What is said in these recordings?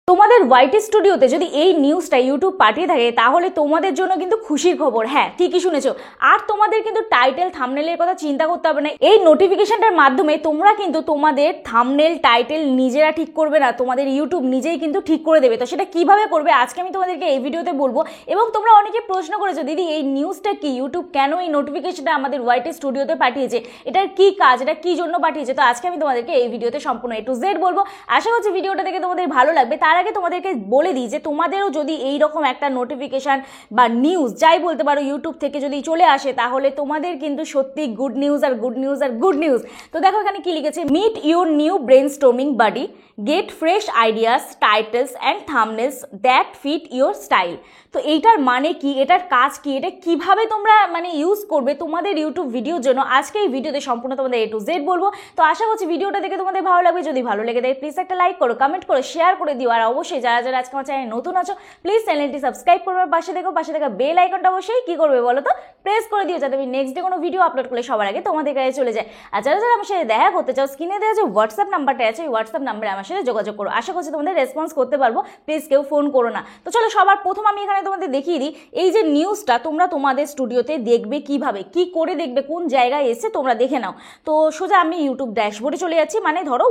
তোমাদের ওয়াইটি স্টুডিওতে যদি এই নিউজটা ইউটিউব পাঠিয়ে থাকে তাহলে তোমাদের জন্য কিন্তু খুশির খবর। হ্যাঁ, ঠিকই শুনেছো। আর তোমাদের কিন্তু টাইটেল থাম্বনেলের কথা চিন্তা করতে হবে না। এই নোটিফিকেশনটার মাধ্যমে তোমরা কিন্তু তোমাদের থাম্বনেল টাইটেল নিজেরা ঠিক করবে না, তোমাদের ইউটিউব নিজেই কিন্তু ঠিক করে দেবে। তো সেটা কিভাবে করবে আজকে আমি তোমাদেরকে এই ভিডিওতে বলবো। এবং তোমরা অনেকে প্রশ্ন করেছো, দিদি এই নিউজটা কি, ইউটিউব কেন এই নোটিফিকেশনটা আমাদের ওয়াইটি স্টুডিওতে পাঠিয়েছে, এটার কি কাজ, এটা কি জন্য পাঠিয়েছে। তো আজকে আমি তোমাদেরকে এই ভিডিওতে সম্পূর্ণ A to Z বলবো। আশা করছি ভিডিওটা দেখে তোমাদের ভালো লাগবে। তার আগে তোমাদেরকে বলে দিই যে তোমাদেরও যদি এই রকম একটা নোটিফিকেশন বা নিউজ যাই বলতে পারো ইউটিউব থেকে যদি চলে আসে তাহলে তোমাদের কিন্তু সত্যি গুড নিউজ আর গুড নিউজ আর গুড নিউজ। তো দেখো এখানে কি লিখেছে, meet your new brainstorming buddy, get fresh ideas, titles and thumbnails that fit your style. তো এইটার মানে কি, এটার কাজ কি, এটা কিভাবে তোমরা ইউজ করবে তোমাদের ইউটিউব ভিডিওর জন্য আজকে এই ভিডিওতে সম্পূর্ণ তোমাদের A to Z বলবো। তো আশা করছি ভিডিওটা দেখে তোমাদের ভালো লাগবে। যদি ভালো লেগে থাকে প্লিজ একটা লাইক করো, কমেন্ট করো, শেয়ার করে দিও। আর অবশ্যই যারা যারা আজকে আমার চ্যানেলে নতুন আছো প্লিজ চ্যানেলটি সাবস্ক্রাইব করবার পাশে থাকা বেল আইকনটা অবশ্যই কি করবে বলো তো, প্রেস করে দিও, যাতে আমি নেক্সট ডে কোনো ভিডিও আপলোড করলে সবার আগে তোমাদের কাছে চলে যায়। আর যারা যারা আমার সাথে দেখা করতে চাও স্ক্রিনে দেওয়া যে হোয়াটসঅ্যাপ নাম্বারটা আছে ওই হোয়াটসঅ্যাপ নাম্বারে আমার সাথে যোগাযোগ করো। আশা করছি তোমাদের রেসপন্স করতে পারবো, প্লিজ কেউ ফোন করো না। তো চলো সবার প্রথম আমি এখানে তোমাদের দেখিয়ে দিই এই যে নিউজটা তোমরা তোমাদের স্টুডিওতে দেখবে কিভাবে, কি করে দেখবে, কোন জায়গায় এসে তোমরা দেখে নাও। তো সোজা আমি ইউটিউব ড্যাশবোর্ডে চলে যাচ্ছি, ধরো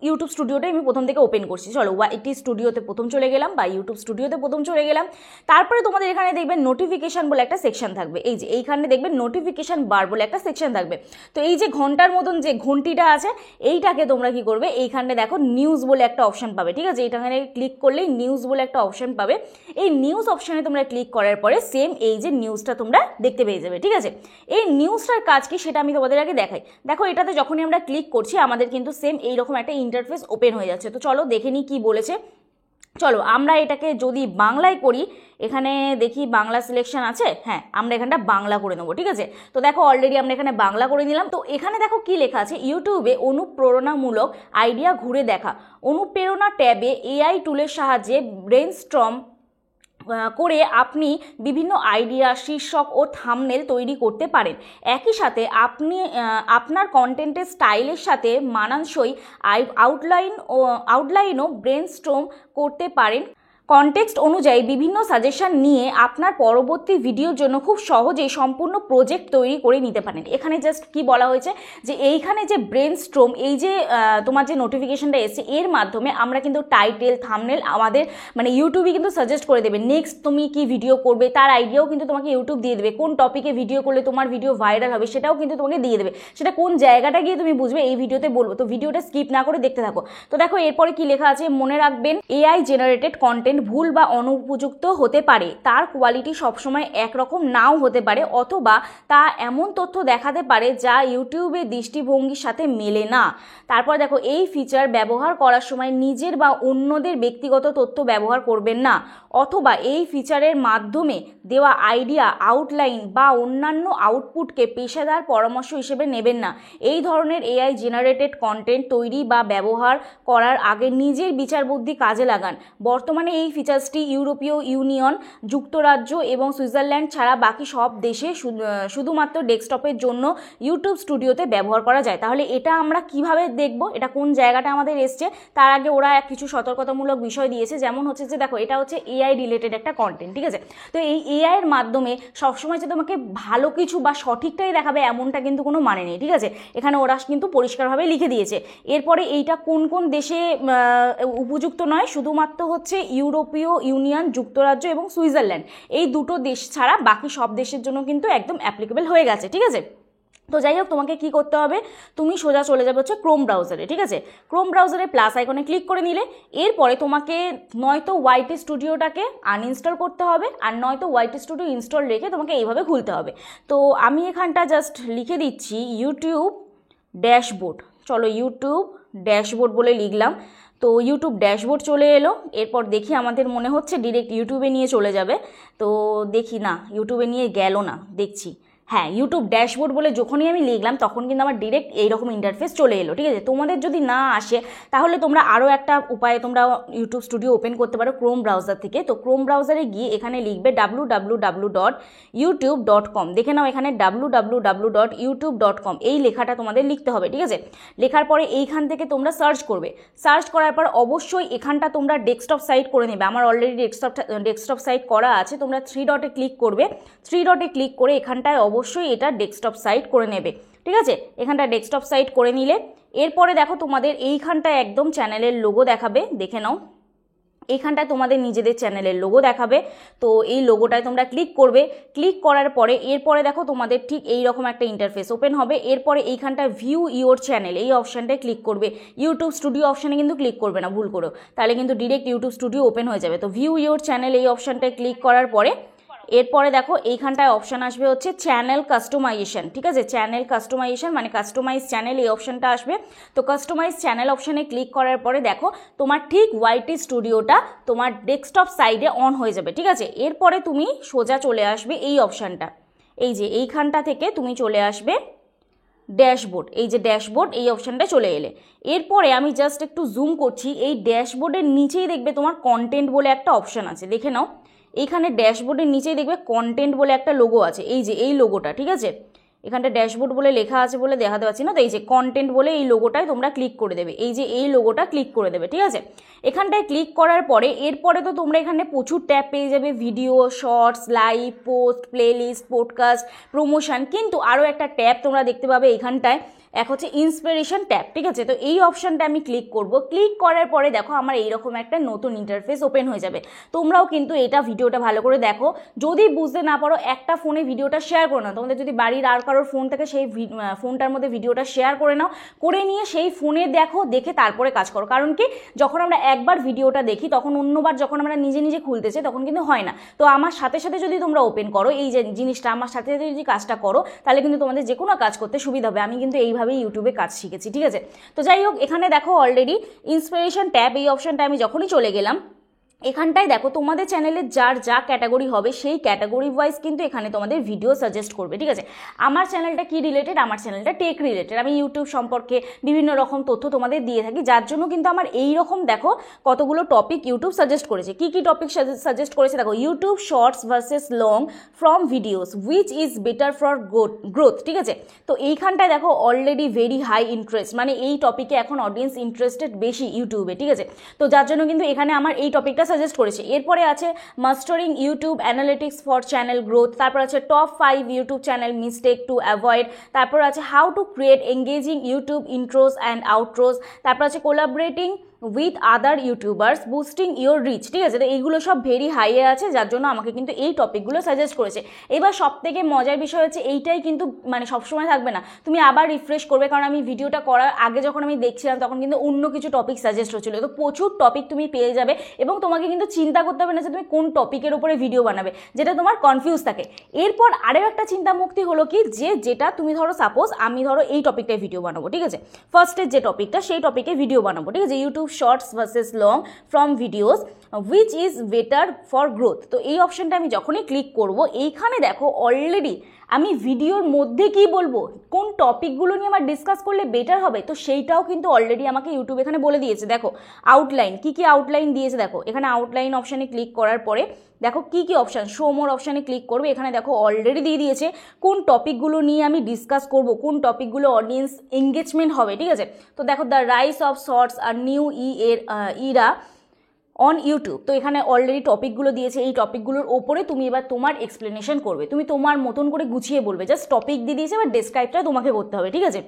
ইউটিউব স্টুডিওটা আমি প্রথম থেকে ওপেন করছি। চলো ওয়াইটি স্টুডিওতে প্রথম চলে গেলাম বা ইউটিউব স্টুডিওতে প্রথম চলে গেলাম। তারপরে তোমাদের এখানে দেখবে নোটিফিকেশন বলে একটা সেকশন থাকবে। এই যে এইখানে দেখবে নোটিফিকেশন বার বলে একটা সেকশন থাকবে। তো এই যে ঘন্টার মতন যে ঘন্টিটা আছে এইটাকে তোমরা কি করবে, এইখানে দেখো নিউজ বলে একটা অপশন পাবে। ঠিক আছে, এইখানে ক্লিক করলেই নিউজ বলে একটা অপশন পাবে। এই নিউজ অপশনে তোমরা ক্লিক করার পরে সেম এই যে নিউজটা তোমরা দেখতে পেয়ে যাবে। ঠিক আছে, এই নিউজটার কাজ কি সেটা আমি তোমাদের আগে দেখাই। দেখো এটাতে যখনই আমরা ক্লিক করছি আমাদের কিন্তু সেম এইরকম একটা ইন্টারফেস ওপেন হয়ে যাচ্ছে। তো চলো দেখে নিই কি বলেছে। চলো আমরা এটাকে যদি বাংলায় করি, এখানে দেখি বাংলা সিলেকশন আছে। হ্যাঁ, আমরা এখানটা বাংলা করে নেবো। ঠিক আছে, তো দেখো অলরেডি আমরা এখানে বাংলা করে নিলাম। তো এখানে দেখো কি লেখা আছে, ইউটিউবে অনুপ্রেরণামূলক আইডিয়া ঘুরে দেখা, অনুপ্রেরণা ট্যাবে এআই টুলের সাহায্যে ব্রেনস্টর্ম করে আপনি বিভিন্ন আইডিয়া, শীর্ষক ও থাম্বনেল তৈরি করতে পারেন। একই সাথে আপনি আপনার কন্টেন্টের স্টাইলের সাথে মানানসই আউটলাইনও ব্রেনস্টর্ম করতে পারেন। কনটেক্সট অনুযায়ী বিভিন্ন সাজেশন নিয়ে আপনার পরবর্তী ভিডিওর জন্য খুব সহজেই সম্পূর্ণ প্রজেক্ট তৈরি করে নিতে পারেন। এখানে জাস্ট কি বলা হয়েছে যে এইখানে যে ব্রেনস্টর্ম, এই যে তোমার যে নোটিফিকেশনটা এসছে এর মাধ্যমে আমরা কিন্তু টাইটেল থাম্বনেল আমাদের ইউটিউবে কিন্তু সাজেস্ট করে দেবে। নেক্সট তুমি কি ভিডিও করবে তার আইডিয়াও কিন্তু তোমাকে ইউটিউব দিয়ে দেবে। কোন টপিকে ভিডিও করলে তোমার ভিডিও ভাইরাল হবে সেটাও কিন্তু তোমাকে দিয়ে দেবে। সেটা কোন জায়গাটা গিয়ে তুমি বুঝবে এই ভিডিওতে বলবো। তো ভিডিওটা স্কিপ না করে দেখতে থাকো। তো দেখো এরপরে কি লেখা আছে, মনে রাখবেন এআই জেনারেটেড কন্টেন্ট ভুল বা অনুপযুক্ত হতে পারে, তার কোয়ালিটি সবসময় একরকম নাও হতে পারে, অথবা তা এমন তথ্য দেখাতে পারে যা ইউটিউবের দৃষ্টিভঙ্গির সাথে মেলে না। তারপর দেখো এই ফিচার ব্যবহার করার সময় নিজের বা অন্যদের ব্যক্তিগত তথ্য ব্যবহার করবেন না, অথবা এই ফিচারের মাধ্যমে দেওয়া আইডিয়া, আউটলাইন বা অন্যান্য আউটপুটকে পেশাদার পরামর্শ হিসেবে নেবেন না। এই ধরনের এআই জেনারেটেড কন্টেন্ট তৈরি বা ব্যবহার করার আগে নিজের বিচার বুদ্ধি কাজে লাগান। বর্তমানে এই ফিচার্সটি ইউরোপীয় ইউনিয়ন, যুক্তরাজ্য এবং সুইজারল্যান্ড ছাড়া বাকি সব দেশে শুধুমাত্র ডেস্কটপের জন্য ইউটিউব স্টুডিওতে ব্যবহার করা যায়। তাহলে এটা আমরা কিভাবে দেখব, এটা কোন জায়গাটা আমাদের এসছে, তার আগে ওরা কিছু সতর্কতামূলক বিষয় দিয়েছে। যেমন হচ্ছে যে দেখো এটা হচ্ছে এআই রিলেটেড একটা কন্টেন্ট। ঠিক আছে, তো এই এআই এর মাধ্যমে সবসময় যে তোমাকে ভালো কিছু বা সঠিকটাই দেখাবে এমনটা কিন্তু কোনো মানে নেই। ঠিক আছে, এখানে ওরা কিন্তু পরিষ্কারভাবে লিখে দিয়েছে। এরপরে এইটা কোন কোন দেশে উপযুক্ত নয়, শুধুমাত্র হচ্ছে ইউরোপীয় ইউনিয়ন, যুক্তরাজ্য এবং সুইজারল্যান্ড, এই দুটো দেশ ছাড়া বাকি সব দেশের জন্য কিন্তু একদম অ্যাপ্লিকেবল হয়ে গেছে। ঠিক আছে, তো যাই হোক তোমাকে কি করতে হবে, তুমি সোজা চলে যাবে হচ্ছে ক্রোম ব্রাউজারে। ঠিক আছে, ক্রোম ব্রাউজারে প্লাস আইকনে ক্লিক করে নিলে এরপরে তোমাকে নয়তো ওয়াইটি স্টুডিওটাকে আনইনস্টল করতে হবে, আর নয়তো ওয়াইটি স্টুডিও ইনস্টল রেখে তোমাকে এইভাবে খুলতে হবে। তো আমি এখানটা জাস্ট লিখে দিচ্ছি ইউটিউব ড্যাশবোর্ড। চলো ইউটিউব ড্যাশবোর্ড বলে লিখলাম। তো ইউটিউব ড্যাশবোর্ড চলে এলো। এরপর দেখি আমাদের মনে হচ্ছে ডিরেক্ট ইউটিউবে নিয়ে চলে যাবে। তো দেখি না, ইউটিউবে নিয়ে গেল না, দেখছি হ্যাঁ, ইউটিউব ড্যাশবোর্ড বলে যখনই আমি লিখলাম তখন কিন্তু আমার ডিরেক্ট এইরকম ইন্টারফেস চলে এলো। ঠিক আছে, তোমাদের যদি না আসে তাহলে তোমরা আরও একটা উপায়ে তোমরা ইউটিউব স্টুডিও ওপেন করতে পারো ক্রোম ব্রাউজার থেকে। তো ক্রোম ব্রাউজারে গিয়ে এখানে লিখবে www.youtube.com। দেখে নাও এখানে www.youtube.com এই লেখাটা তোমাদের লিখতে হবে। ঠিক আছে, লেখার পরে এইখান থেকে তোমরা সার্চ করবে। সার্চ করার পর অবশ্যই এখানটা তোমরা ডেস্কটপ সাইট করে নেবে। আমার অলরেডি ডেস্কটপ সাইট করা আছে। তোমরা 3 ডটে ক্লিক করবে। 3 ডটে ক্লিক করে এখানটায় অবশ্যই এটা ডেস্কটপ সাইট করে নেবে। ঠিক আছে, এখানটা ডেস্কটপ সাইট করে নিলে এরপরে দেখো তোমাদের এইখানটায় একদম চ্যানেলের লোগো দেখাবে, দেখে নাও এইখানটায় তোমাদের নিজেদের চ্যানেলের লোগো দেখাবে। তো এই লোগোটায় তোমরা ক্লিক করবে। ক্লিক করার পরে এরপরে দেখো তোমাদের ঠিক এই রকম একটা ইন্টারফেস ওপেন হবে। এরপরে এইখানটায় ভিউ ইওর চ্যানেল এই অপশানটায় ক্লিক করবে। ইউটিউব স্টুডিও অপশানে কিন্তু ক্লিক করবে না ভুল করো, তাহলে কিন্তু ডিরেক্ট ইউটিউব স্টুডিও ওপেন হয়ে যাবে। তো ভিউ ইওর চ্যানেল এই অপশানটায় ক্লিক করার পরে এরপরে দেখো এইখানটায় অপশান আসবে হচ্ছে চ্যানেল কাস্টমাইজেশন। ঠিক আছে, চ্যানেল কাস্টমাইজেশন মানে কাস্টমাইজ চ্যানেল এই অপশানটা আসবে। তো কাস্টমাইজ চ্যানেল অপশানে ক্লিক করার পরে দেখো তোমার ঠিক ওয়াইটি স্টুডিওটা তোমার ডেস্কটপ সাইডে অন হয়ে যাবে। ঠিক আছে, এরপরে তুমি সোজা চলে আসবে এই অপশানটা, এই যে এইখানটা থেকে তুমি চলে আসবে ড্যাশবোর্ড। এই যে ড্যাশবোর্ড এই অপশানটা চলে এলে এরপরে আমি জাস্ট একটু জুম করছি। এই ড্যাশবোর্ডের নিচেই দেখবে তোমার কন্টেন্ট বলে একটা অপশান আছে, দেখে নাও এইখানে ড্যাশবোর্ডের নিচেই দেখবে কন্টেন্ট বলে একটা লোগো আছে, এই যে এই লোগোটা। ঠিক আছে, এখানটা ড্যাশবোর্ড বলে লেখা আছে বলে দেখাতে পাচ্ছি না, তো এই যে কন্টেন্ট বলে এই লোগোটায় তোমরা ক্লিক করে দেবে। এই যে এই লোগোটা ক্লিক করে দেবে। ঠিক আছে, এখানটায় ক্লিক করার পরে এরপরে তো তোমরা এখানে প্রচুর ট্যাব পেয়ে যাবে, video, shorts, live, post, playlist, podcast, promotion, কিন্তু আরও একটা ট্যাব তোমরা দেখতে পাবে এখানটায়, এক হচ্ছে ইন্সপিরেশন ট্যাব। ঠিক আছে, তো এই অপশানটা আমি ক্লিক করব। ক্লিক করার পরে দেখো আমার এইরকম একটা নতুন ইন্টারফেস ওপেন হয়ে যাবে। তোমরাও কিন্তু এটা ভিডিওটা ভালো করে দেখো, যদি বুঝতে না পারো একটা ফোনে ভিডিওটা শেয়ার করো না, তোমাদের যদি বাড়ির আর কারোর ফোন থেকে সেই ফোনটার মধ্যে ভিডিওটা শেয়ার করে নাও, করে নিয়ে সেই ফোনে দেখো, দেখে তারপরে কাজ করো। কারণ কি, যখন আমরা একবার ভিডিওটা দেখি তখন অন্যবার যখন আমরা নিজে নিজে খুলতে চাই তখন কিন্তু হয় না। তো আমার সাথে সাথে যদি তোমরা ওপেন করো এই যে জিনিসটা, আমার সাথে সাথে যদি কাজটা করো তাহলে কিন্তু তোমাদের যে কোনো কাজ করতে সুবিধা হবে। আমি কিন্তু এইভাবেই ইউটিউবে কাজ শিখেছি। ঠিক আছে, তো যাই হোক এখানে দেখো অলরেডি ইন্সপিরেশন ট্যাব এই অপশানটা আমি যখনই চলে গেলাম এখানটায় দেখো তোমাদের চ্যানেলের যার যা ক্যাটাগরি হবে সেই ক্যাটাগরি ওয়াইজ কিন্তু এখানে তোমাদের ভিডিও সাজেস্ট করবে। ঠিক আছে, আমার চ্যানেলটা কি রিলেটেড, আমার চ্যানেলটা টেক রিলেটেড, আমি ইউটিউব সম্পর্কে বিভিন্ন রকম তথ্য তোমাদের দিয়ে থাকি, যার জন্য কিন্তু আমার এই রকম দেখো কতগুলো টপিক ইউটিউব সাজেস্ট করেছে। কি কি টপিক সাজেস্ট করেছে দেখো, YouTube shorts versus long form videos which is better for growth. ঠিক আছে, তো এইখানটায় দেখো অলরেডি ভেরি হাই ইন্টারেস্ট, মানে এই টপিকে এখন অডিয়েন্স ইন্টারেস্টেড বেশি ইউটিউবে। ঠিক আছে, তো যার জন্য কিন্তু এখানে আমার এই টপিকটা সাজেস্ট করেছে। এরপরে আছে mastering YouTube analytics for channel growth, তারপর আছে top 5 YouTube channel mistake to avoid, তারপর আছে how to create engaging YouTube intros and outros, তারপর আছে collaborating with other YouTubers boosting your reach. ঠিক আছে, তো এইগুলো সব ভেরি হাইয়ে আছে, যার জন্য আমাকে কিন্তু এই টপিকগুলো সাজেস্ট করেছে। এবার সব থেকে মজার বিষয় হচ্ছে এইটাই কিন্তু মানে সবসময় থাকবে না, তুমি আবার রিফ্রেশ করবে, কারণ আমি ভিডিওটা করার আগে যখন আমি দেখছিলাম তখন কিন্তু অন্য কিছু টপিক সাজেস্ট হচ্ছিলো। তো প্রচুর টপিক তুমি পেয়ে যাবে এবং তোমাকে কিন্তু চিন্তা করতে হবে না যে তুমি কোন টপিকের উপরে ভিডিও বানাবে, যেটা তোমার কনফিউজ থাকে। এরপর আরও একটা চিন্তা মুক্তি হলো কি, যেটা তুমি ধরো সাপোজ আমি ধরো এই টপিকটায় ভিডিও বানাবো। ঠিক আছে, ফার্স্টের যে টপিকটা সেই টপিকে ভিডিও বানাবো। ঠিক আছে, YouTube shorts versus long form videos which is better for growth. তো এই অপশানটা আমি যখনই ক্লিক করব এইখানে দেখো অলরেডি আমি ভিডিওর মধ্যে কি বলবো, কোন টপিকগুলো নিয়ে আমার ডিসকাস করলে বেটার হবে, তো সেইটাও কিন্তু অলরেডি আমাকে ইউটিউব এখানে বলে দিয়েছে। দেখো আউটলাইন, কি কি আউটলাইন দিয়েছে দেখো, এখানে আউটলাইন অপশানে ক্লিক করার পরে দেখো কি কি অপশান, শো মোর অপশানে ক্লিক করবে, এখানে দেখো অলরেডি দিয়ে দিয়েছে কোন টপিকগুলো নিয়ে আমি ডিসকাস করব, কোন টপিকগুলো অডিয়েন্স এঙ্গেজমেন্ট হবে। ঠিক আছে, তো দেখো দ্য রাইস অফ শর্টস আর নিউ ইরা অন ইউটিউব, তো এখানে অলরেডি টপিকগুলো দিয়েছে। এই টপিকগুলোর ওপরে তুমি এবার তোমার এক্সপ্লেনেশন করবে, তুমি তোমার মতন করে গুছিয়ে বলবে, জাস্ট টপিক দিয়ে দিয়েছে এবার ডেসক্রাইবটা তোমাকে করতে হবে। ঠিক আছে,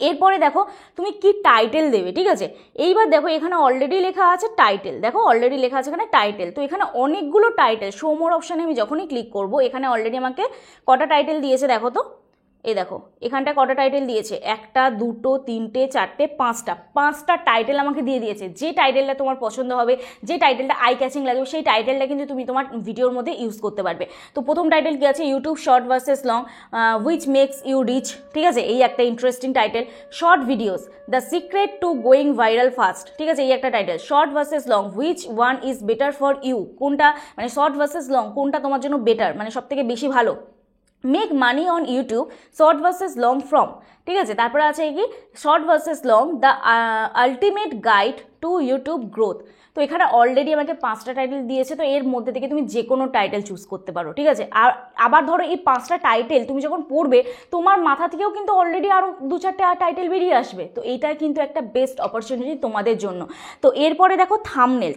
এরপরে দেখো তুমি কি টাইটেল দেবে। ঠিক আছে, এইবার দেখো এখানে অলরেডি লেখা আছে টাইটেল, দেখো অলরেডি লেখা আছে এখানে টাইটেল। তো এখানে অনেকগুলো টাইটেল, শো মোর অপশানে আমি যখনই ক্লিক করব এখানে অলরেডি আমাকে কটা টাইটেল দিয়েছে দেখো, তো এই দেখো এখানটা কটা টাইটেল দিয়েছে, 1 2 3 4 5টা টাইটেল আমাকে দিয়ে দিয়েছে। যে টাইটেলটা তোমার পছন্দ হবে, যে টাইটেলটা আই ক্যাচিং লাগবে, সেই টাইটেলটা কিন্তু তুমি তোমার ভিডিওর মধ্যে ইউজ করতে পারবে। তো প্রথম টাইটেল কি আছে, YouTube short versus long which makes you rich. ঠিক আছে, এই একটা interesting title. Short videos the secret to going viral fast. ঠিক আছে, এই একটা title. Short versus long which one is better for you, কোনটা মানে শর্ট ভার্সেস লং কোনটা তোমার জন্য বেটার, মানে সব থেকে বেশি ভালো। Make money on YouTube short versus long form, ঠিক আছে। তারপরে আছে কি short versus long the ultimate guide to YouTube growth. তো এখানে অলরেডি আমাকে 5টা টাইটেল দিয়েছে, তো এর মধ্যে থেকে তুমি যে কোনো টাইটেল চুজ করতে পারো, ঠিক আছে। আর আবার ধরো এই 5টা টাইটেল তুমি যখন পড়বে তোমার মাথা থেকেও কিন্তু অলরেডি আরও 2-4টা টাইটেল বেরিয়ে আসবে, তো এইটা কিন্তু একটা বেস্ট অপরচুনিটি তোমাদের জন্য। তো এরপরে দেখো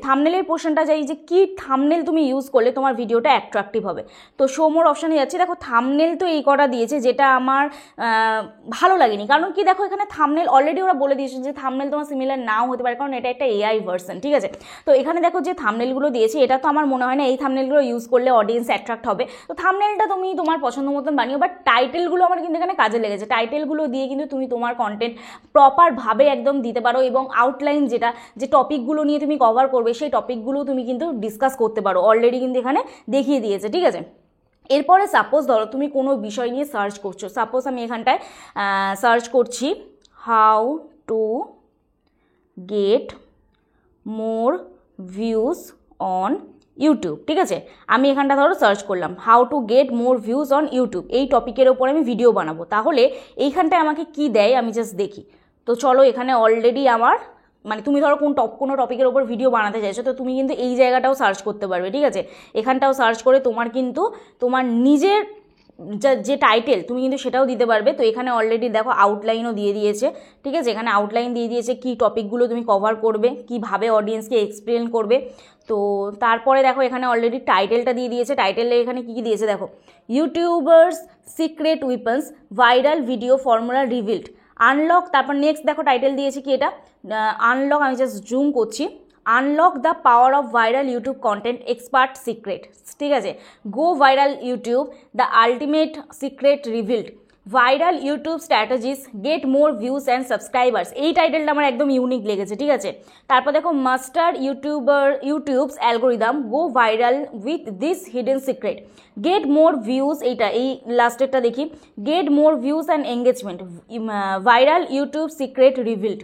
থামনেলের পোর্শনটা যাই, যে কি থামনেল তুমি ইউজ করলে তোমার ভিডিওটা অ্যাট্রাকটিভ হবে। তো শো মোর অপশানে যাচ্ছি, দেখো থামনেল তো এই করা দিয়েছে যেটা আমার ভালো লাগেনি। কারণ কি দেখো এখানে থামনেল অলরেডি ওরা বলে দিয়েছে যে থামনেল তোমার সিমিলার নাও হতে পারে, কারণ এটা একটা এআই ভার্সন, ঠিক আছে। তো এখানে দেখো যে থামনেলগুলো দিয়েছে, এটা তো আমার মনে হয় না এই থামনেলগুলো ইউজ করলে অডিয়েন্স অ্যাট্রাক্ট হবে। তো থামনেলটা তুমি তোমার পছন্দ মতন বানিও, বাট টাইটেলগুলো আমার কিন্তু এখানে কাজে লেগেছে। টাইটেলগুলো দিয়ে কিন্তু তুমি তোমার কন্টেন্ট প্রপারভাবে একদম দিতে পারো, এবং আউটলাইন যেটা যে টপিকগুলো নিয়ে তুমি কভার করবে সেই টপিকগুলো তুমি কিন্তু ডিসকাস করতে পারো, অলরেডি কিন্তু এখানে দেখিয়ে দিয়েছে, ঠিক আছে। এরপরে সাপোজ ধরো তুমি কোনো বিষয় নিয়ে সার্চ করছো, সাপোজ আমি এখানটায় সার্চ করছি how to get more views on YouTube, ঠিক আছে। আমি এখানটা ধরো সার্চ করলাম how to get more views on YouTube, এই টপিকের ওপরে আমি ভিডিও বানাবো। তাহলে এইখানটায় আমাকে কি দেয় আমি জাস্ট দেখি। তো চলো এখানে অলরেডি আমার মানে তুমি ধরো কোনো টপিকের ওপর ভিডিও বানাতে চাইছো, তো তুমি কিন্তু এই জায়গাটাও সার্চ করতে পারবে, ঠিক আছে। এখানটাও সার্চ করে তোমার কিন্তু তোমার নিজের যে টাইটেল তুমি কিন্তু সেটাও দিতে পারবে। তো এখানে অলরেডি দেখো আউটলাইনও দিয়ে দিয়েছে, ঠিক আছে। এখানে আউটলাইন দিয়ে দিয়েছে কি টপিকগুলো তুমি কভার করবে, কিভাবে অডিয়েন্সকে এক্সপ্লেন করবে। তো তারপরে দেখো এখানে অলরেডি টাইটেলটা দিয়ে দিয়েছে। টাইটেলে এখানে কী কী দিয়েছে দেখো, YouTubers secret weapons viral video formula revealed unlock. তারপর নেক্সট দেখো টাইটেল দিয়েছে কি এটা আনলক, আমি জাস্ট জুম করছি, unlock the power of viral YouTube content expert secret, ঠিক আছে। গো viral YouTube the ultimate secret revealed viral YouTube strategies get more views and subscribers. এই টাইটেলটা আমার একদম ইউনিক লেগেছে, ঠিক আছে। তারপর দেখো master YouTubes algorithm go viral with this hidden secret get more views, এইটা এই লাস্টেরটা দেখি, get more views and engagement viral YouTube secret revealed.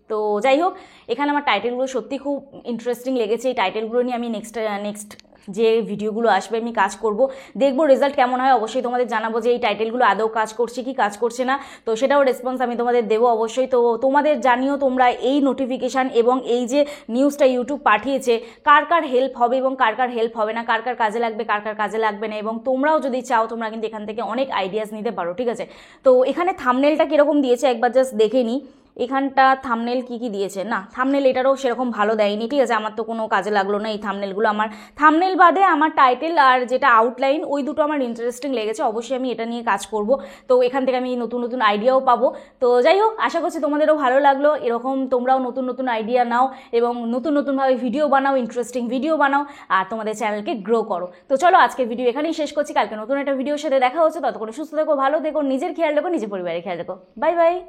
তো যাই হোক এখানে আমার টাইটেলগুলো সত্যি খুব ইন্টারেস্টিং লেগেছে। এই টাইটেলগুলো নিয়ে আমি নেক্সট যে ভিডিওগুলো আসবে আমি কাজ করব, দেখবো রেজাল্ট কেমন হয়। অবশ্যই তোমাদের জানাবো যে এই টাইটেলগুলো আদৌ কাজ করছে কি কাজ করছে না, তো সেটাও রেসপন্স আমি তোমাদের দেবো অবশ্যই। তো তোমাদের জানিও তোমরা এই নোটিফিকেশান এবং এই যে নিউজটা ইউটিউব পাঠিয়েছে কার কার হেল্প হবে এবং কার কার হেল্প হবে না, কার কার কাজে লাগবে কার কার কাজে লাগবে না, এবং তোমরাও যদি চাও তোমরা কিন্তু এখান থেকে অনেক আইডিয়াস নিতে পারো, ঠিক আছে। তো এখানে থাম্বনেলটা কীরকম দিয়েছে একবার জাস্ট দেখে নিই। এখানটা থাম্বনেল কি দিয়েছে, না থাম্বনেল এটারও সেরকম ভালো দেয়নি, ঠিক আছে। আমার তো কোনো কাজে লাগলো না এই থাম্বনেলগুলো। আমার থাম্বনেল বাদে আমার টাইটেল আর যেটা আউটলাইন ওই দুটো আমার ইন্টারেস্টিং লেগেছে, অবশ্যই আমি এটা নিয়ে কাজ করব। তো এখান থেকে আমি নতুন নতুন আইডিয়াও পাবো। তো যাই হোক আশা করছি তোমাদেরও ভালো লাগলো, এরকম তোমরাও নতুন নতুন আইডিয়া নাও এবং নতুন নতুনভাবে ভিডিও বানাও, ইন্টারেস্টিং ভিডিও বানাও আর তোমাদের চ্যানেলকে গ্রো করো। তো চলো আজকের ভিডিও এখানেই শেষ করছি, কালকে নতুন একটা ভিডিওর সাথে দেখা হচ্ছে। ততক্ষণ সুস্থ থেকো, ভালো থেকো, নিজের খেয়াল রেখো, নিজের পরিবারের খেয়াল রেখো। Bye bye.